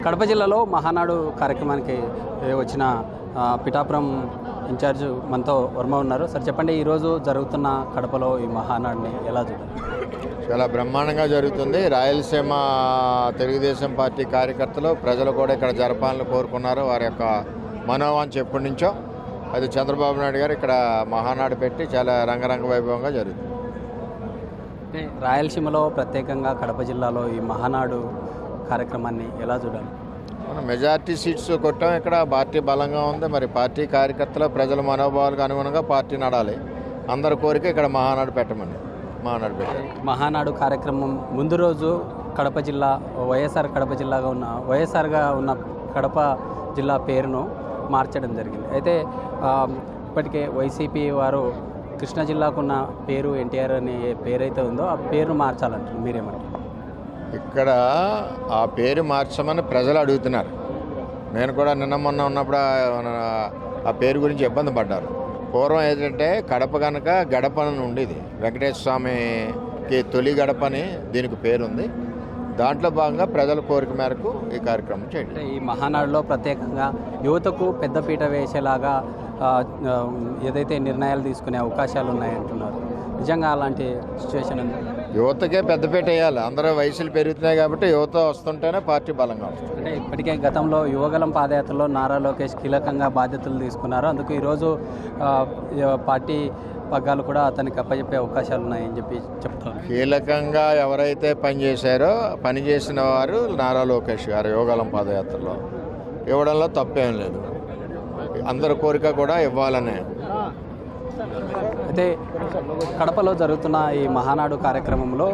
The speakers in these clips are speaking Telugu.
కడప జిల్లాలో మహానాడు కార్యక్రమానికి వచ్చిన పిఠాపురం ఇన్ఛార్జ్ మనతో వర్మ ఉన్నారు. సార్ చెప్పండి, ఈరోజు జరుగుతున్న కడపలో ఈ మహానాడుని ఎలా చూడాలి? చాలా బ్రహ్మాండంగా జరుగుతుంది. రాయలసీమ తెలుగుదేశం పార్టీ కార్యకర్తలు ప్రజలు కూడా ఇక్కడ జరపాలని కోరుకున్నారు. వారి యొక్క మనోవాంఛ ఎప్పటి నుంచో అది చంద్రబాబు నాయుడు గారు ఇక్కడ మహానాడు పెట్టి చాలా రంగరంగ వైభవంగా జరుగుతుంది. అంటే రాయలసీమలో ప్రత్యేకంగా కడప జిల్లాలో ఈ మహానాడు కార్యక్రమాన్ని ఎలా చూడాలి? మనం మెజార్టీ సీట్స్ కొట్టాం. ఇక్కడ పార్టీ బలంగా ఉంది. మరి పార్టీ కార్యకర్తలు ప్రజల మనోభావాలకు అనుగుణంగా పార్టీ నడాలి. అందరి కోరిక ఇక్కడ మహానాడు పెట్టాలి. మహానాడు కార్యక్రమం ముందు రోజు కడప జిల్లా కడప జిల్లాగా వైఎస్ఆర్గా ఉన్న కడప జిల్లా పేరును మార్చడం జరిగింది. అయితే ఇప్పటికే వైసీపీ వారు కృష్ణా జిల్లాకున్న పేరు ఎన్టీఆర్ అనే పేరైతే ఉందో ఆ పేరును మార్చాలంటారు, మీరేమంటారు? ఇక్కడ ఆ పేరు మార్చమని ప్రజలు అడుగుతున్నారు. నేను కూడా నిన్న మొన్న ఉన్నప్పుడు ఆ పేరు గురించి ఇబ్బంది పడ్డారు. పూర్వం ఏంటంటే కడప కనుక గడపని ఉండేది. వెంకటేశ్వర స్వామికి తొలి గడపని దీనికి పేరుంది. దాంట్లో భాగంగా ప్రజల కోరిక మేరకు ఈ కార్యక్రమం చేయండి. ఈ మహానాడులో ప్రత్యేకంగా యువతకు పెద్దపీట వేసేలాగా ఏదైతే నిర్ణయాలు తీసుకునే అవకాశాలు ఉన్నాయంటున్నారు, నిజంగా అలాంటి సిచ్యువేషన్ ఉంది? యువతకే పెద్దపీట వేయాలి. అందరూ వయసులు పెరుగుతున్నాయి కాబట్టి యువత వస్తుంటేనే పార్టీ బలంగా వస్తుంది. అంటే ఇప్పటికే గతంలో యువగలం పాదయాత్రలో నారా లోకేష్ కీలకంగా బాధ్యతలు తీసుకున్నారు. అందుకు ఈరోజు పార్టీ పగ్గాలు కూడా అతనికి అప్పచెప్పే అవకాశాలు ఉన్నాయని చెప్తారు. కీలకంగా ఎవరైతే పనిచేసిన వారు నారా లోకేష్ గారు యువగలం పాదయాత్రలో ఇవ్వడంలో తప్పేం లేదు. అందరి కోరిక కూడా ఇవ్వాలనే. అయితే కడపలో జరుగుతున్న ఈ మహానాడు కార్యక్రమంలో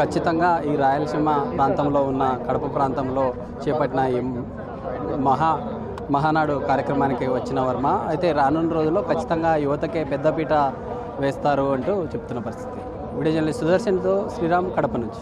ఖచ్చితంగా ఈ రాయలసీమ ప్రాంతంలో ఉన్న కడప ప్రాంతంలో చేపట్టిన ఈ మహానాడు కార్యక్రమానికి వచ్చిన వర్మ అయితే రానున్న రోజుల్లో ఖచ్చితంగా యువతకే పెద్దపీట వేస్తారు అంటూ చెప్తున్న పరిస్థితి. వీడియో జర్నలిస్ట్ సుదర్శన్తో శ్రీరామ్, కడప నుంచి.